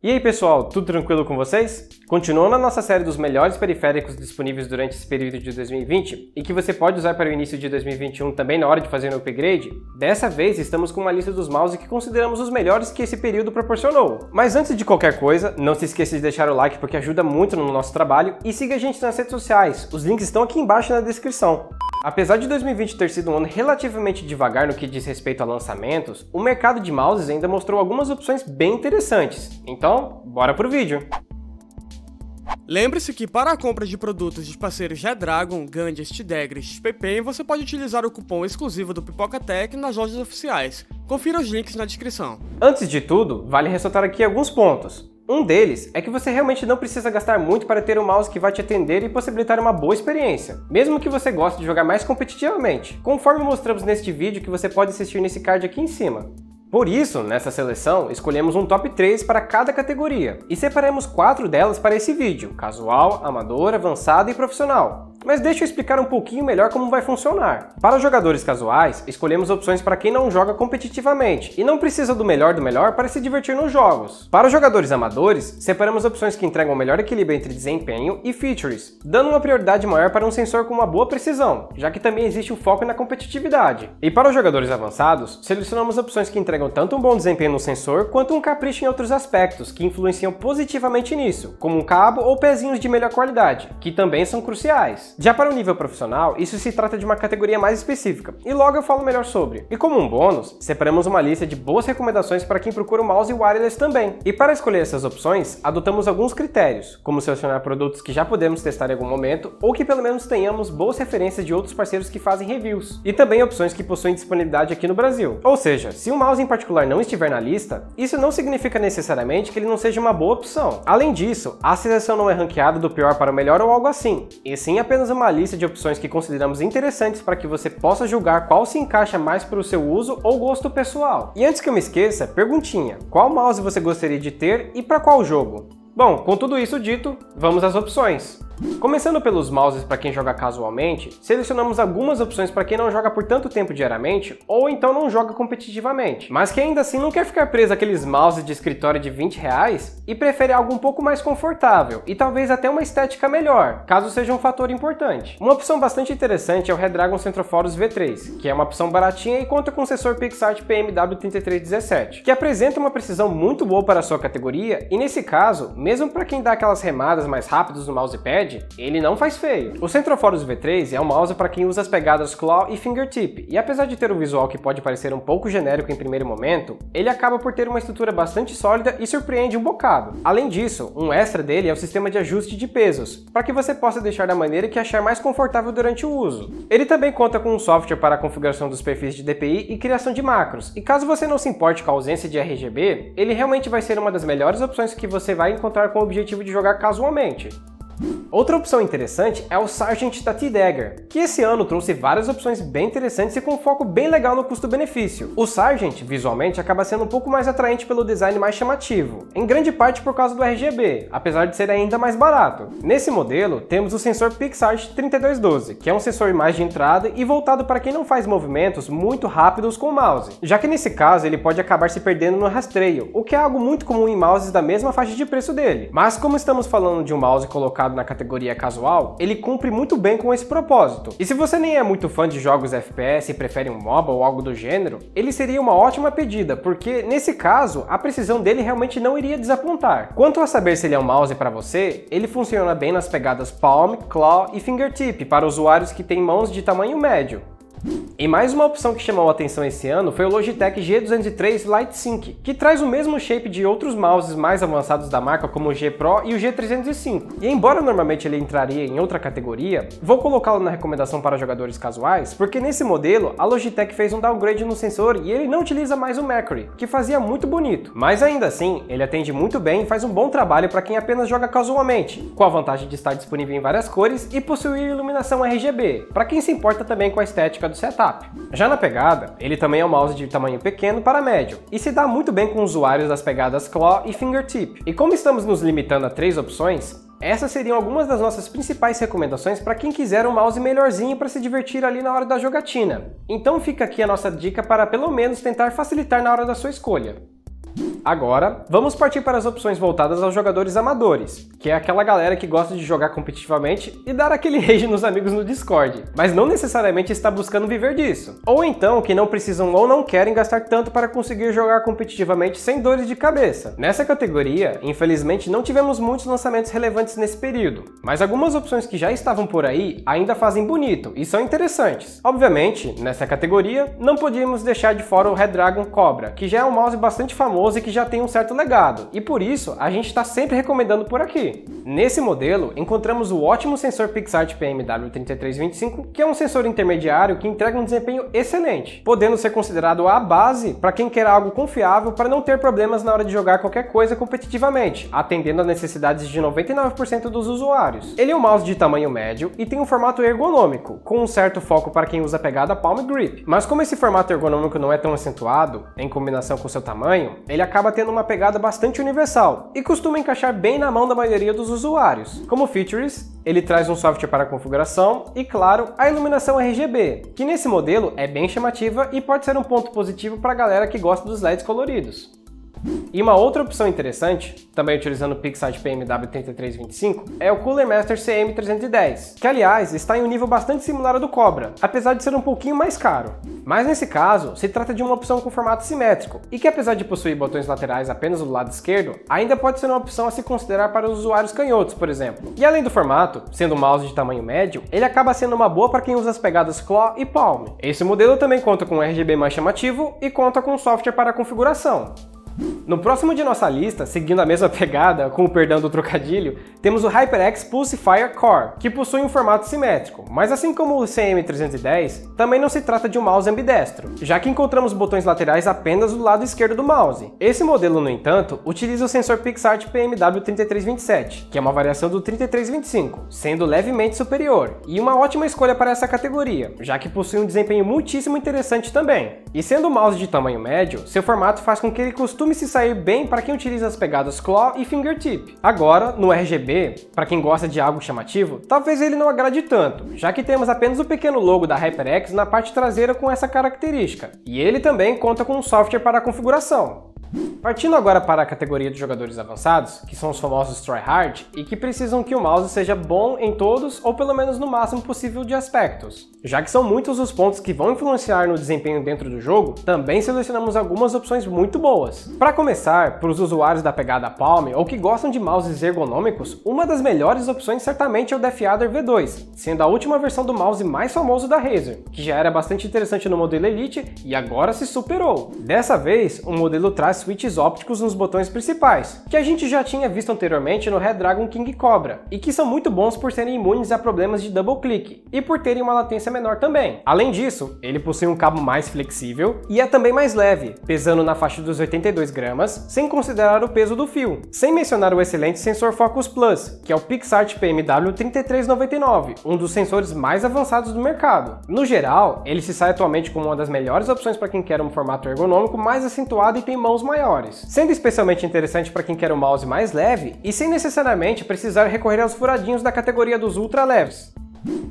E aí pessoal, tudo tranquilo com vocês? Continuando a nossa série dos melhores periféricos disponíveis durante esse período de 2020 e que você pode usar para o início de 2021 também na hora de fazer um upgrade, dessa vez estamos com uma lista dos mouse que consideramos os melhores que esse período proporcionou. Mas antes de qualquer coisa, não se esqueça de deixar o like porque ajuda muito no nosso trabalho e siga a gente nas redes sociais, os links estão aqui embaixo na descrição. Apesar de 2020 ter sido um ano relativamente devagar no que diz respeito a lançamentos, o mercado de mouses ainda mostrou algumas opções bem interessantes. Então, bora pro vídeo! Lembre-se que para a compra de produtos dos parceiros G-Dragon, Gandia, T-Dagger e XPPen, você pode utilizar o cupom exclusivo do PipocaTech nas lojas oficiais. Confira os links na descrição. Antes de tudo, vale ressaltar aqui alguns pontos. Um deles é que você realmente não precisa gastar muito para ter um mouse que vai te atender e possibilitar uma boa experiência, mesmo que você goste de jogar mais competitivamente, conforme mostramos neste vídeo que você pode assistir nesse card aqui em cima. Por isso, nessa seleção, escolhemos um top 3 para cada categoria, e separamos 4 delas para esse vídeo, casual, amador, avançado e profissional. Mas deixa eu explicar um pouquinho melhor como vai funcionar. Para os jogadores casuais, escolhemos opções para quem não joga competitivamente e não precisa do melhor para se divertir nos jogos. Para os jogadores amadores, separamos opções que entregam o melhor equilíbrio entre desempenho e features, dando uma prioridade maior para um sensor com uma boa precisão, já que também existe um foco na competitividade. E para os jogadores avançados, selecionamos opções que entregam tanto um bom desempenho no sensor quanto um capricho em outros aspectos que influenciam positivamente nisso, como um cabo ou pezinhos de melhor qualidade, que também são cruciais. Já para o nível profissional, isso se trata de uma categoria mais específica, e logo eu falo melhor sobre. E como um bônus, separamos uma lista de boas recomendações para quem procura o mouse wireless também. E para escolher essas opções, adotamos alguns critérios, como selecionar produtos que já podemos testar em algum momento, ou que pelo menos tenhamos boas referências de outros parceiros que fazem reviews, e também opções que possuem disponibilidade aqui no Brasil. Ou seja, se um mouse em particular não estiver na lista, isso não significa necessariamente que ele não seja uma boa opção. Além disso, a seleção não é ranqueada do pior para o melhor ou algo assim, e sim apenas uma lista de opções que consideramos interessantes para que você possa julgar qual se encaixa mais para o seu uso ou gosto pessoal. E antes que eu me esqueça, perguntinha: qual mouse você gostaria de ter e para qual jogo? Bom, com tudo isso dito, vamos às opções. Começando pelos mouses para quem joga casualmente, selecionamos algumas opções para quem não joga por tanto tempo diariamente ou então não joga competitivamente, mas que ainda assim não quer ficar preso àqueles mouses de escritório de R$20 e prefere algo um pouco mais confortável e talvez até uma estética melhor, caso seja um fator importante. Uma opção bastante interessante é o Redragon Centroforus V3, que é uma opção baratinha e conta com o sensor PixArt PMW3317, que apresenta uma precisão muito boa para a sua categoria e nesse caso, mesmo para quem dá aquelas remadas mais rápidas no mousepad, ele não faz feio. O Centroforus V3 é um mouse para quem usa as pegadas Claw e Fingertip, e apesar de ter um visual que pode parecer um pouco genérico em primeiro momento, ele acaba por ter uma estrutura bastante sólida e surpreende um bocado. Além disso, um extra dele é o sistema de ajuste de pesos, para que você possa deixar da maneira que achar mais confortável durante o uso. Ele também conta com um software para a configuração dos perfis de DPI e criação de macros, e caso você não se importe com a ausência de RGB, ele realmente vai ser uma das melhores opções que você vai encontrar com o objetivo de jogar casualmente. Outra opção interessante é o Sargent da T-Dagger, que esse ano trouxe várias opções bem interessantes e com um foco bem legal no custo-benefício. O Sargent, visualmente, acaba sendo um pouco mais atraente pelo design mais chamativo, em grande parte por causa do RGB, apesar de ser ainda mais barato. Nesse modelo, temos o sensor PixArt 3212, que é um sensor mais de entrada e voltado para quem não faz movimentos muito rápidos com o mouse, já que nesse caso ele pode acabar se perdendo no rastreio, o que é algo muito comum em mouses da mesma faixa de preço dele. Mas como estamos falando de um mouse colocado na categoria casual, ele cumpre muito bem com esse propósito. E se você nem é muito fã de jogos FPS e prefere um MOBA ou algo do gênero, ele seria uma ótima pedida, porque nesse caso, a precisão dele realmente não iria desapontar. Quanto a saber se ele é um mouse para você, ele funciona bem nas pegadas Palm, Claw e Fingertip para usuários que têm mãos de tamanho médio. E mais uma opção que chamou a atenção esse ano foi o Logitech G203 LightSync, que traz o mesmo shape de outros mouses mais avançados da marca como o G Pro e o G305. E embora normalmente ele entraria em outra categoria, vou colocá-lo na recomendação para jogadores casuais, porque nesse modelo a Logitech fez um downgrade no sensor e ele não utiliza mais o Mercury, que fazia muito bonito. Mas ainda assim, ele atende muito bem e faz um bom trabalho para quem apenas joga casualmente, com a vantagem de estar disponível em várias cores e possuir iluminação RGB, para quem se importa também com a estética do setup. Já na pegada, ele também é um mouse de tamanho pequeno para médio, e se dá muito bem com usuários das pegadas Claw e Fingertip. E como estamos nos limitando a 3 opções, essas seriam algumas das nossas principais recomendações para quem quiser um mouse melhorzinho para se divertir ali na hora da jogatina. Então fica aqui a nossa dica para pelo menos tentar facilitar na hora da sua escolha. Agora, vamos partir para as opções voltadas aos jogadores amadores, que é aquela galera que gosta de jogar competitivamente e dar aquele rage nos amigos no Discord, mas não necessariamente está buscando viver disso. Ou então que não precisam ou não querem gastar tanto para conseguir jogar competitivamente sem dores de cabeça. Nessa categoria, infelizmente não tivemos muitos lançamentos relevantes nesse período, mas algumas opções que já estavam por aí ainda fazem bonito e são interessantes. Obviamente, nessa categoria, não podíamos deixar de fora o Redragon Cobra, que já é um mouse bastante famoso e que já tem um certo legado, e por isso a gente está sempre recomendando por aqui. Nesse modelo, encontramos o ótimo sensor PixArt PMW3325, que é um sensor intermediário que entrega um desempenho excelente, podendo ser considerado a base para quem quer algo confiável para não ter problemas na hora de jogar qualquer coisa competitivamente, atendendo às necessidades de 99% dos usuários. Ele é um mouse de tamanho médio e tem um formato ergonômico, com um certo foco para quem usa a pegada Palm Grip. Mas como esse formato ergonômico não é tão acentuado, em combinação com seu tamanho, ele acaba tendo uma pegada bastante universal e costuma encaixar bem na mão da maioria dos usuários. Como features, ele traz um software para configuração e, claro, a iluminação RGB, que nesse modelo é bem chamativa e pode ser um ponto positivo para a galera que gosta dos LEDs coloridos. E uma outra opção interessante, também utilizando o PixArt PMW3325, é o Cooler Master CM310, que aliás está em um nível bastante similar ao do Cobra, apesar de ser um pouquinho mais caro. Mas nesse caso, se trata de uma opção com formato simétrico, e que apesar de possuir botões laterais apenas do lado esquerdo, ainda pode ser uma opção a se considerar para os usuários canhotos, por exemplo. E além do formato, sendo um mouse de tamanho médio, ele acaba sendo uma boa para quem usa as pegadas Claw e Palm. Esse modelo também conta com um RGB mais chamativo e conta com software para configuração. No próximo de nossa lista, seguindo a mesma pegada, com o perdão do trocadilho, temos o HyperX Pulsifier Core, que possui um formato simétrico, mas assim como o CM310, também não se trata de um mouse ambidestro, já que encontramos botões laterais apenas do lado esquerdo do mouse. Esse modelo, no entanto, utiliza o sensor PixArt PMW3327, que é uma variação do 3325, sendo levemente superior, e uma ótima escolha para essa categoria, já que possui um desempenho muitíssimo interessante também. E sendo um mouse de tamanho médio, seu formato faz com que ele costume se sair bem para quem utiliza as pegadas Claw e Fingertip. Agora, no RGB, para quem gosta de algo chamativo, talvez ele não agrade tanto, já que temos apenas o pequeno logo da HyperX na parte traseira com essa característica, e ele também conta com um software para a configuração. Partindo agora para a categoria de jogadores avançados, que são os famosos tryhard, e que precisam que o mouse seja bom em todos ou pelo menos no máximo possível de aspectos. Já que são muitos os pontos que vão influenciar no desempenho dentro do jogo, também selecionamos algumas opções muito boas. Para começar, para os usuários da pegada Palm ou que gostam de mouses ergonômicos, uma das melhores opções certamente é o Defiadder V2, sendo a última versão do mouse mais famoso da Razer, que já era bastante interessante no modelo Elite e agora se superou. Dessa vez, o modelo traz switches ópticos nos botões principais, que a gente já tinha visto anteriormente no Redragon King Cobra, e que são muito bons por serem imunes a problemas de double click, e por terem uma latência menor também. Além disso, ele possui um cabo mais flexível, e é também mais leve, pesando na faixa dos 82 gramas, sem considerar o peso do fio, sem mencionar o excelente sensor Focus Plus, que é o PixArt PMW3399, um dos sensores mais avançados do mercado. No geral, ele se sai atualmente como uma das melhores opções para quem quer um formato ergonômico mais acentuado e tem mãos maiores, sendo especialmente interessante para quem quer um mouse mais leve e sem necessariamente precisar recorrer aos furadinhos da categoria dos ultra leves.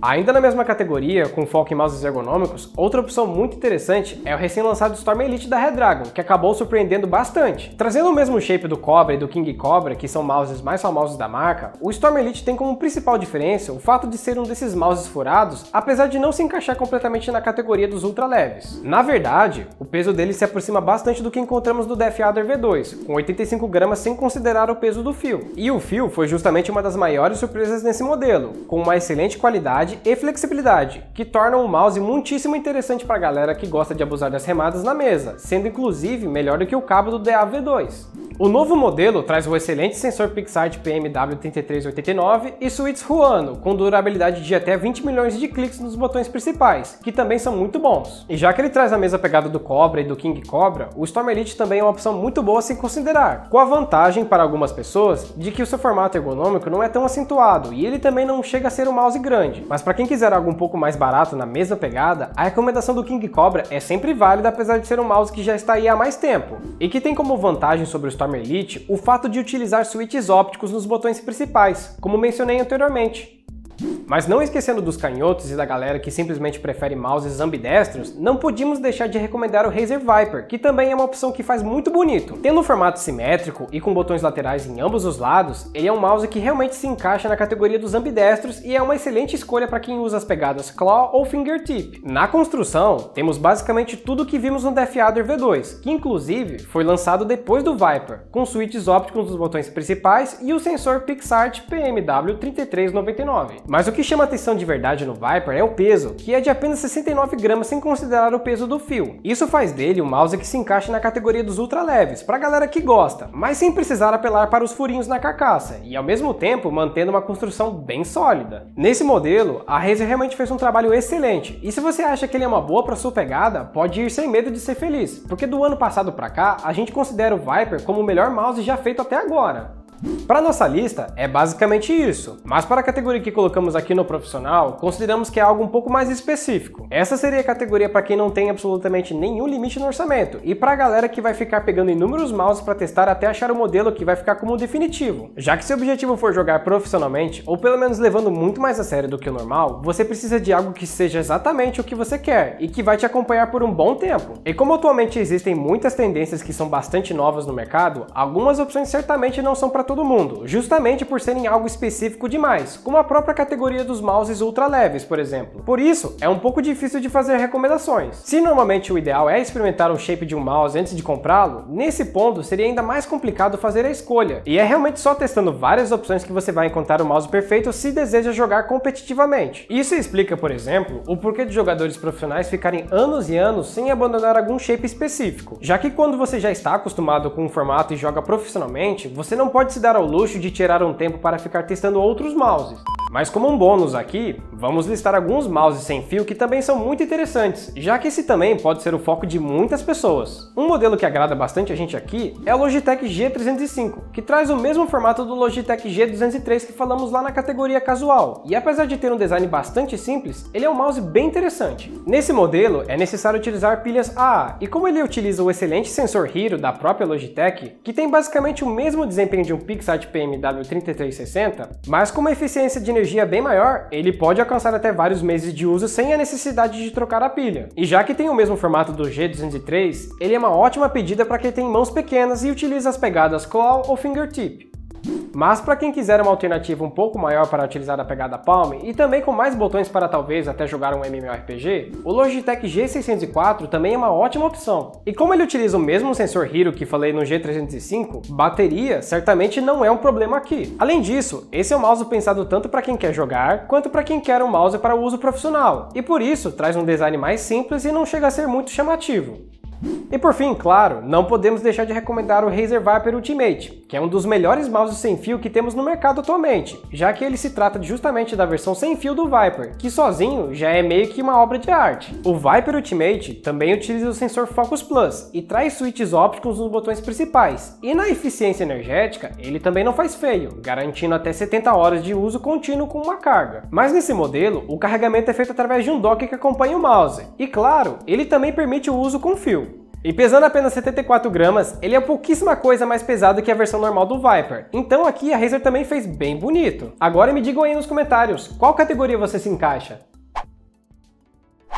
Ainda na mesma categoria, com foco em mouses ergonômicos, outra opção muito interessante é o recém-lançado Storm Elite da Redragon, que acabou surpreendendo bastante. Trazendo o mesmo shape do Cobra e do King Cobra, que são mouses mais famosos da marca, o Storm Elite tem como principal diferença o fato de ser um desses mouses furados, apesar de não se encaixar completamente na categoria dos ultra leves. Na verdade, o peso dele se aproxima bastante do que encontramos do Defiadder V2, com 85 gramas sem considerar o peso do fio. E o fio foi justamente uma das maiores surpresas nesse modelo, com uma excelente qualidade e flexibilidade, que tornam o mouse muitíssimo interessante para a galera que gosta de abusar das remadas na mesa, sendo inclusive melhor do que o cabo do DA-V2. O novo modelo traz o excelente sensor PixArt PMW3389 e switches Huano, com durabilidade de até 20 milhões de cliques nos botões principais, que também são muito bons. E já que ele traz a mesma pegada do Cobra e do King Cobra, o Storm Elite também é uma opção muito boa a se considerar, com a vantagem para algumas pessoas de que o seu formato ergonômico não é tão acentuado e ele também não chega a ser um mouse grande. Mas para quem quiser algo um pouco mais barato na mesma pegada, a recomendação do King Cobra é sempre válida, apesar de ser um mouse que já está aí há mais tempo, e que tem como vantagem sobre o Storm Elite o fato de utilizar switches ópticos nos botões principais, como mencionei anteriormente. Mas não esquecendo dos canhotos e da galera que simplesmente prefere mouses ambidestros, não podíamos deixar de recomendar o Razer Viper, que também é uma opção que faz muito bonito. Tendo um formato simétrico e com botões laterais em ambos os lados, ele é um mouse que realmente se encaixa na categoria dos ambidestros e é uma excelente escolha para quem usa as pegadas claw ou fingertip. Na construção, temos basicamente tudo que vimos no Deathadder V2, que inclusive foi lançado depois do Viper, com switches ópticos nos botões principais e o sensor PixArt PMW3399. Mas o que chama atenção de verdade no Viper é o peso, que é de apenas 69 gramas sem considerar o peso do fio. Isso faz dele um mouse que se encaixa na categoria dos ultra leves, pra galera que gosta, mas sem precisar apelar para os furinhos na carcaça, e ao mesmo tempo mantendo uma construção bem sólida. Nesse modelo, a Razer realmente fez um trabalho excelente, e se você acha que ele é uma boa para sua pegada, pode ir sem medo de ser feliz, porque do ano passado pra cá, a gente considera o Viper como o melhor mouse já feito até agora. Para nossa lista, é basicamente isso, mas para a categoria que colocamos aqui no profissional, consideramos que é algo um pouco mais específico. Essa seria a categoria para quem não tem absolutamente nenhum limite no orçamento, e para a galera que vai ficar pegando inúmeros mouses para testar até achar o modelo que vai ficar como definitivo. Já que seu objetivo for jogar profissionalmente, ou pelo menos levando muito mais a sério do que o normal, você precisa de algo que seja exatamente o que você quer, e que vai te acompanhar por um bom tempo. E como atualmente existem muitas tendências que são bastante novas no mercado, algumas opções certamente não são para todo mundo, justamente por serem algo específico demais, como a própria categoria dos mouses ultra leves, por exemplo. Por isso, é um pouco difícil de fazer recomendações. Se normalmente o ideal é experimentar o shape de um mouse antes de comprá-lo, nesse ponto seria ainda mais complicado fazer a escolha, e é realmente só testando várias opções que você vai encontrar o mouse perfeito se deseja jogar competitivamente. Isso explica, por exemplo, o porquê de jogadores profissionais ficarem anos e anos sem abandonar algum shape específico, já que quando você já está acostumado com um formato e joga profissionalmente, você não pode se dar ao luxo de tirar um tempo para ficar testando outros mouses. Mas como um bônus aqui, vamos listar alguns mouses sem fio que também são muito interessantes, já que esse também pode ser o foco de muitas pessoas. Um modelo que agrada bastante a gente aqui é o Logitech G305, que traz o mesmo formato do Logitech G203 que falamos lá na categoria casual, e apesar de ter um design bastante simples, ele é um mouse bem interessante. Nesse modelo é necessário utilizar pilhas AA, e como ele utiliza o excelente sensor Hero da própria Logitech, que tem basicamente o mesmo desempenho de um PixArt PMW3360, mas com uma eficiência de energia bem maior, ele pode alcançar até vários meses de uso sem a necessidade de trocar a pilha. E já que tem o mesmo formato do G203, ele é uma ótima pedida para quem tem mãos pequenas e utiliza as pegadas claw ou fingertip. Mas para quem quiser uma alternativa um pouco maior para utilizar a pegada Palm e também com mais botões para talvez até jogar um MMORPG, o Logitech G604 também é uma ótima opção. E como ele utiliza o mesmo sensor Hero que falei no G305, bateria certamente não é um problema aqui. Além disso, esse é um mouse pensado tanto para quem quer jogar, quanto para quem quer um mouse para uso profissional, e por isso traz um design mais simples e não chega a ser muito chamativo. E por fim, claro, não podemos deixar de recomendar o Razer Viper Ultimate, que é um dos melhores mouses sem fio que temos no mercado atualmente, já que ele se trata justamente da versão sem fio do Viper, que sozinho já é meio que uma obra de arte. O Viper Ultimate também utiliza o sensor Focus Plus e traz switches ópticos nos botões principais, e na eficiência energética ele também não faz feio, garantindo até 70 horas de uso contínuo com uma carga. Mas nesse modelo, o carregamento é feito através de um dock que acompanha o mouse, e claro, ele também permite o uso com fio. E pesando apenas 74 gramas, ele é pouquíssima coisa mais pesado que a versão normal do Viper. Então aqui a Razer também fez bem bonito. Agora me digam aí nos comentários, qual categoria você se encaixa?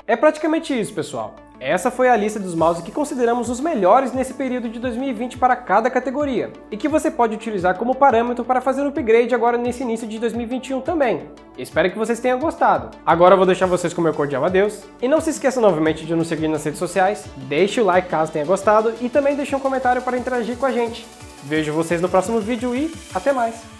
É praticamente isso, pessoal. Essa foi a lista dos mouses que consideramos os melhores nesse período de 2020 para cada categoria, e que você pode utilizar como parâmetro para fazer um upgrade agora nesse início de 2021 também. Espero que vocês tenham gostado. Agora eu vou deixar vocês com meu cordial adeus, e não se esqueça novamente de nos seguir nas redes sociais, deixe o like caso tenha gostado, e também deixe um comentário para interagir com a gente. Vejo vocês no próximo vídeo e até mais!